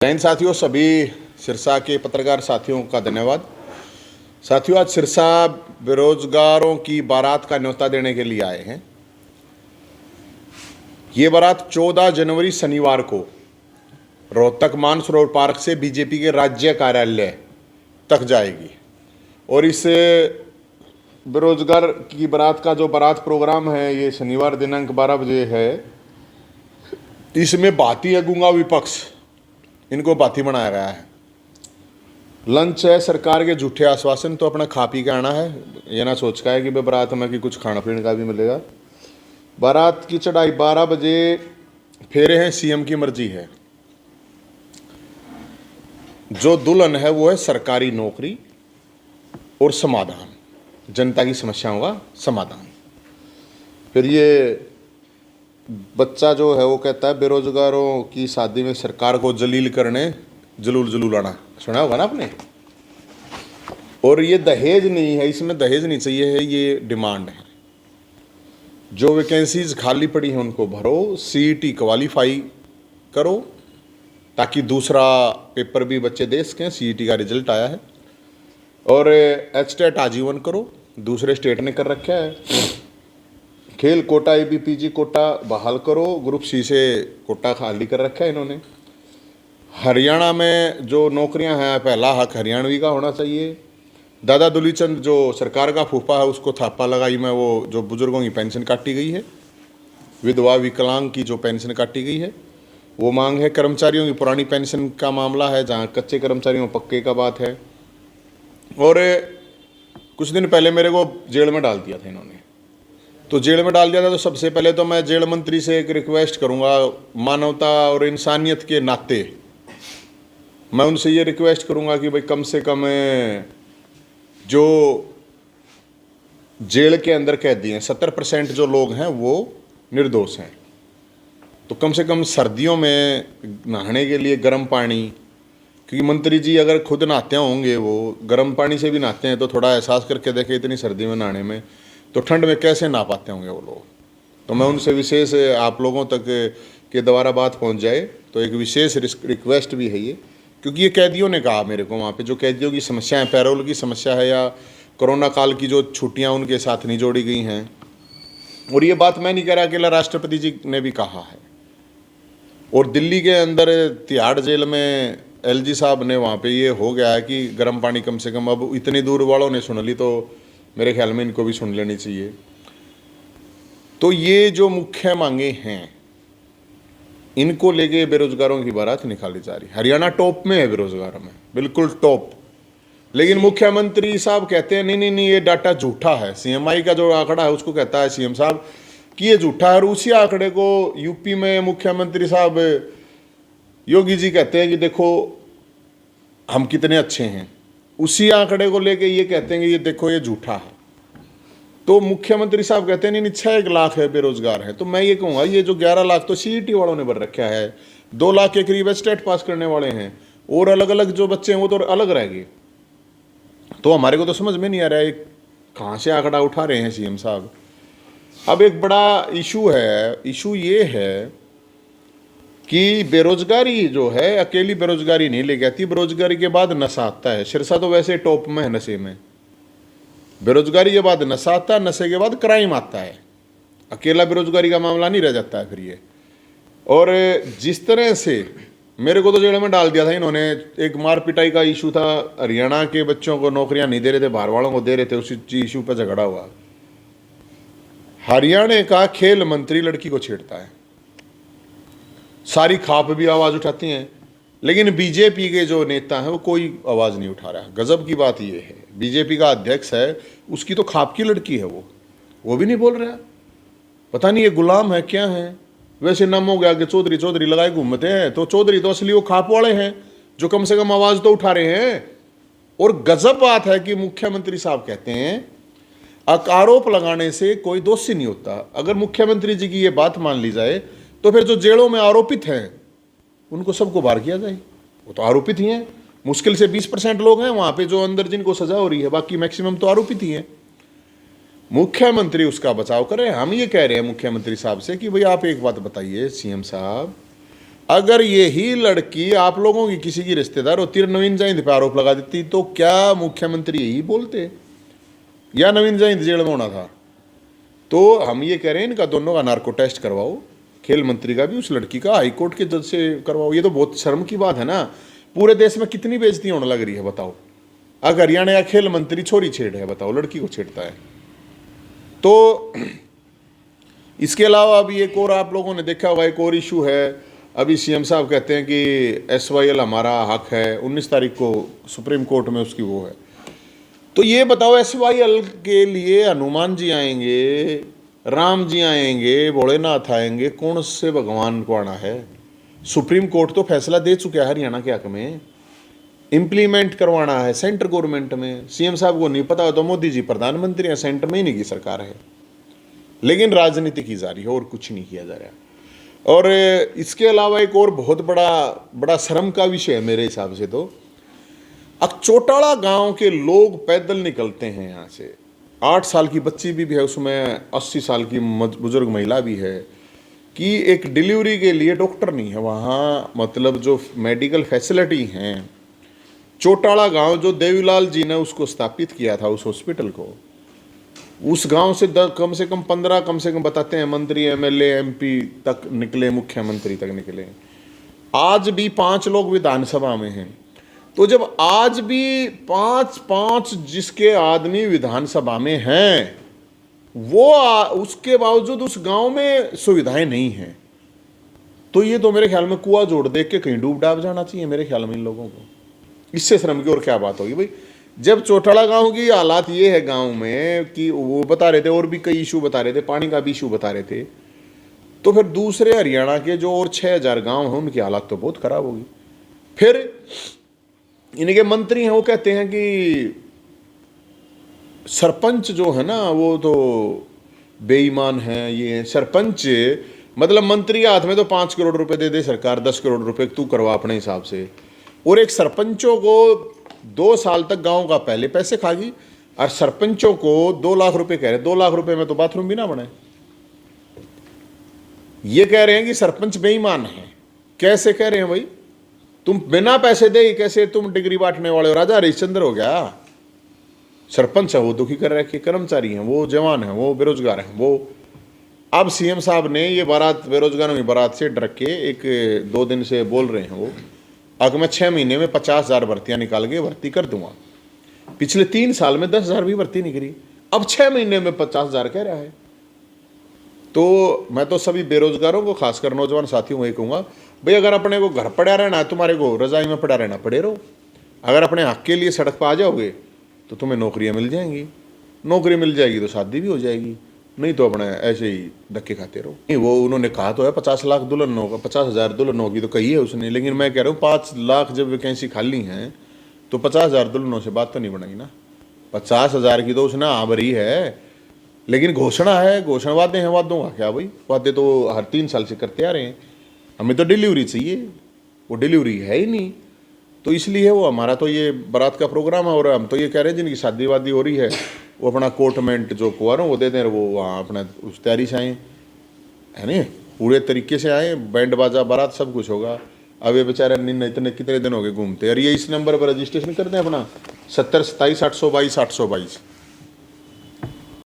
जैन साथियों, सभी सिरसा के पत्रकार साथियों का धन्यवाद। साथियों, आज सिरसा बेरोजगारों की बारात का न्योता देने के लिए आए हैं। ये बारात 14 जनवरी शनिवार को रोहतक मानसरोवर पार्क से बीजेपी के राज्य कार्यालय तक जाएगी और इस बेरोजगार की बारात का जो बारात प्रोग्राम है ये शनिवार दिनांक 12 बजे है। इसमें भाती है गूंगा विपक्ष, इनको बाती बनाया गया है। लंच है सरकार के झूठे आश्वासन, तो अपना खा पी के आना है, ये ना सोच का है कि बारात में कि कुछ खाना पीने का भी मिलेगा। बारात की चढ़ाई 12 बजे, फेरे हैं, सीएम की मर्जी है। जो दुल्हन है वो है सरकारी नौकरी और समाधान, जनता की समस्याओं का समाधान। फिर ये बच्चा जो है वो कहता है बेरोजगारों की शादी में सरकार को जलील करने जलूल जलूल आना, सुना होगा ना आपने। और ये दहेज नहीं है, इसमें दहेज नहीं चाहिए है, ये डिमांड है। जो वैकेंसीज खाली पड़ी हैं उनको भरो, सीईटी क्वालिफाई करो ताकि दूसरा पेपर भी बच्चे दे सकें। सीईटी का रिजल्ट आया है। और एचटेट आजीवन करो, दूसरे स्टेट ने कर रखा है। खेल कोटा एबीपीजी कोटा बहाल करो, ग्रुप सी से कोटा खाली कर रखा है इन्होंने। हरियाणा में जो नौकरियां हैं पहला हक हरियाणवी का होना चाहिए। दादा दुलीचंद जो सरकार का फूफा है उसको थापा लगाई में वो जो बुजुर्गों की पेंशन काटी गई है, विधवा विकलांग की जो पेंशन काटी गई है वो मांग है। कर्मचारियों की पुरानी पेंशन का मामला है जहाँ कच्चे कर्मचारियों पक्के का बात है। और कुछ दिन पहले मेरे को जेल में डाल दिया था इन्होंने, तो जेल में डाल दिया था। तो सबसे पहले तो मैं जेल मंत्री से एक रिक्वेस्ट करूंगा, मानवता और इंसानियत के नाते मैं उनसे ये रिक्वेस्ट करूंगा कि भाई कम से कम जो जेल के अंदर कैदी हैं 70% जो लोग हैं वो निर्दोष हैं, तो कम से कम सर्दियों में नहाने के लिए गर्म पानी, क्योंकि मंत्री जी अगर खुद नहाते होंगे वो गर्म पानी से भी नहाते हैं तो थोड़ा एहसास करके देखें इतनी सर्दी में नहाने में, तो ठंड में कैसे नहा पाते होंगे वो लोग। तो मैं उनसे विशेष आप लोगों तक के द्वारा बात पहुंच जाए तो एक विशेष रिक्वेस्ट भी है ये, क्योंकि ये कैदियों ने कहा मेरे को, वहाँ पे जो कैदियों की समस्या है, पैरोल की समस्या है या कोरोना काल की जो छुट्टियाँ उनके साथ नहीं जोड़ी गई हैं। और ये बात मैं नहीं कह रहा, अकेला राष्ट्रपति जी ने भी कहा है। और दिल्ली के अंदर तिहाड़ जेल में एलजी साहब ने वहाँ पे ये हो गया है कि गर्म पानी कम से कम, अब इतनी दूर वालों ने सुन ली तो मेरे ख्याल में इनको भी सुन लेनी चाहिए। तो ये जो मुख्य मांगे हैं इनको लेके बेरोजगारों की बारात निकाली जा रही है। हरियाणा टॉप में है बेरोजगारों में, बिल्कुल टॉप। लेकिन मुख्यमंत्री साहब कहते हैं नहीं नहीं नहीं ये डाटा झूठा है। सीएमआई का जो आंकड़ा है उसको कहता है सीएम साहब कि ये झूठा है, और उसी आंकड़े को यूपी में मुख्यमंत्री साहब योगी जी कहते हैं कि देखो हम कितने अच्छे हैं। उसी आंकड़े को लेके ये कहते हैं कि ये देखो ये झूठा है। तो मुख्यमंत्री साहब कहते हैं नहीं 6 लाख है बेरोजगार है। तो मैं ये कहूँगा ये जो 11 लाख तो सीईटी वालों ने भर रखा है, 2 लाख के करीब स्टेट पास करने वाले हैं, और अलग अलग जो बच्चे हैं वो तो अलग रह गए। तो हमारे को तो समझ में नहीं आ रहा है कहाँ से आंकड़ा उठा रहे हैं सीएम साहब। अब एक बड़ा इशू है, इशू ये है कि बेरोजगारी जो है अकेली बेरोजगारी नहीं लेके आती, बेरोजगारी के बाद नशा आता है। सिरसा तो वैसे टॉप में है नशे में, बेरोजगारी के बाद नशा आता है, नशे के बाद क्राइम आता है। अकेला बेरोजगारी का मामला नहीं रह जाता है फिर ये। और जिस तरह से मेरे को तो जेल में डाल दिया था इन्होंने, एक मार पिटाई का इशू था, हरियाणा के बच्चों को नौकरियां नहीं दे रहे थे, बाहर वालों को दे रहे थे, उसी इशू पर झगड़ा हुआ। हरियाणा का खेल मंत्री लड़की को छेड़ता है, सारी खाप भी आवाज उठाती हैं, लेकिन बीजेपी के जो नेता हैं वो कोई आवाज नहीं उठा रहा। गजब की बात ये है, बीजेपी का अध्यक्ष है उसकी तो खाप की लड़की है, वो भी नहीं बोल रहा। पता नहीं ये गुलाम है क्या है। वैसे नामों के आगे चौधरी चौधरी लगाए घूमते हैं, तो चौधरी तो असली वो खाप वाले हैं जो कम से कम आवाज तो उठा रहे हैं। और गजब बात है कि मुख्यमंत्री साहब कहते हैं आरोप लगाने से कोई दोषी नहीं होता। अगर मुख्यमंत्री जी की ये बात मान ली जाए तो फिर जो जेलों में आरोपित हैं उनको सबको बाहर किया जाए, वो तो आरोपित ही हैं। मुश्किल से 20% लोग हैं वहां पे जो अंदर जिनको सजा हो रही है, बाकी मैक्सिमम तो आरोपित ही हैं। मुख्यमंत्री उसका बचाव करें। हम ये कह रहे हैं मुख्यमंत्री साहब से कि भाई आप एक बात बताइए सीएम साहब, अगर यही लड़की आप लोगों की किसी की रिश्तेदार होती और नवीन जयंत पे आरोप लगा देती तो क्या मुख्यमंत्री यही बोलते, या नवीन जयंत जेल में होना था? तो हम ये कह रहे हैं इनका दोनों का नार्को टेस्ट करवाओ, खेल मंत्री का भी, उस लड़की का हाई कोर्ट के जज से करवाओ। ये तो बहुत शर्म की बात है ना। पूरे देश में कितनी बेइज्जती होने लग रही है बताओ। अगर हरियाणा का खेल मंत्री छोरी छेड़ है, बताओ, लड़की को छेड़ता है। तो इसके अलावा अभी एक और आप लोगों ने देखा होगा, एक और इशू है। अभी सीएम साहब कहते हैं कि SYL हमारा हक है, 19 तारीख को सुप्रीम कोर्ट में उसकी वो है। तो ये बताओ, SYL के लिए हनुमान जी आएंगे, राम जी आएंगे, भोलेनाथ आएंगे, कौन से भगवान को आना है? सुप्रीम कोर्ट तो फैसला दे चुका है हरियाणा के हक में, इम्प्लीमेंट करवाना है सेंटर गवर्नमेंट में। सीएम साहब को नहीं पता हो तो मोदी जी प्रधानमंत्री हैं, सेंटर में ही नहीं की सरकार है, लेकिन राजनीति की जा रही है और कुछ नहीं किया जा रहा। और इसके अलावा एक और बहुत बड़ा शर्म का विषय है मेरे हिसाब से। तो अब चौटाला गांव के लोग पैदल निकलते हैं यहाँ से, 8 साल की बच्ची भी है उसमें, 80 साल की बुजुर्ग महिला भी है, कि एक डिलीवरी के लिए डॉक्टर नहीं है वहाँ। मतलब जो मेडिकल फैसिलिटी हैं, चौटाला गांव जो देवीलाल जी ने उसको स्थापित किया था उस हॉस्पिटल को, उस गांव से कम से कम 15 कम से कम बताते हैं मंत्री, MLA, MP तक निकले, मुख्यमंत्री तक निकले। आज भी 5 लोग विधानसभा में हैं। तो जब आज भी 5 जिसके आदमी विधानसभा में हैं, वो उसके बावजूद उस गांव में सुविधाएं नहीं हैं, तो ये तो मेरे ख्याल में कुआं जोड़ देख के कहीं डूब डाब जाना चाहिए मेरे ख्याल में इन लोगों को। इससे शर्म की और क्या बात होगी भाई? जब चौटाला गांव की हालात ये है गांव में कि वो बता रहे थे, और भी कई इशू बता रहे थे, पानी का भी इशू बता रहे थे, तो फिर दूसरे हरियाणा के जो और 6000 गांव हैं उनकी हालात तो बहुत खराब होगी। फिर इनके मंत्री हैं वो कहते हैं कि सरपंच जो है ना वो तो बेईमान है। ये सरपंच मतलब मंत्री हाथ में तो 5 करोड़ रुपए दे दे सरकार, 10 करोड़ रुपए तू करवा अपने हिसाब से, और एक सरपंचों को 2 साल तक गांव का पहले पैसे खागी, और सरपंचों को 2 लाख रुपए कह रहे। 2 लाख रुपए में तो बाथरूम भी ना बने। ये कह रहे हैं कि सरपंच बेईमान है। कैसे कह रहे हैं भाई? तुम बिना पैसे दे कैसे तुम डिग्री बांटने वाले हो? राजा हरिश्चंद्र हो गया? सरपंच है वो दुखी कर रहे हैं, कर्मचारी हैं वो, जवान हैं वो, बेरोजगार हैं वो। अब सीएम साहब ने ये बारात, बेरोजगारों की बारात से डर के 1-2 दिन से बोल रहे हैं वो, अगर मैं 6 महीने में 50,000 भर्तियां निकाल के भर्ती कर दूंगा। पिछले 3 साल में 10,000 भी भर्ती नहीं करी, अब 6 महीने में 50,000 कह रहा है। तो मैं तो सभी बेरोजगारों को, खासकर नौजवान साथियों को ये कहूँगा, भाई अगर अपने को घर पड़ा रहना है, तुम्हारे को रजाई में पड़ा रहना, पड़े रहो। अगर अपने हक के लिए सड़क पर आ जाओगे तो तुम्हें नौकरियाँ मिल जाएंगी, नौकरी मिल जाएगी तो शादी भी हो जाएगी, नहीं तो अपने ऐसे ही धक्के खाते रहो। नहीं, वो उन्होंने कहा तो है 50 लाख दुल्हन होगा, 50,000 दुल्हन होगी तो कही है उसने, लेकिन मैं कह रहा हूँ 5 लाख जब वैकेंसी खाली हैं तो 50,000 दुल्हनों से बात तो नहीं बनेगी ना। 50,000 की तो उसने हाँ भरी है, लेकिन घोषणा है, घोषणा वादे हैं, वादों का क्या भाई? वादे तो हर 3 साल से करते आ रहे हैं। हमें तो डिलीवरी चाहिए, वो डिलीवरी है ही नहीं। तो इसलिए वो हमारा तो ये बारात का प्रोग्राम है, और हम तो ये कह रहे हैं जिनकी शादी वादी हो रही है वो अपना कोटमेंट जो कुआरों वो दे दें, वो वहाँ अपना उस तैयारी से आएँ, है नहीं, पूरे तरीके से आएँ, बैंड बाजा बारात सब कुछ होगा। अब ये बेचारे इतने कितने दिन हो गए घूमते, और ये इस नंबर पर रजिस्ट्रेशन कर दें अपना 70 27 822 822।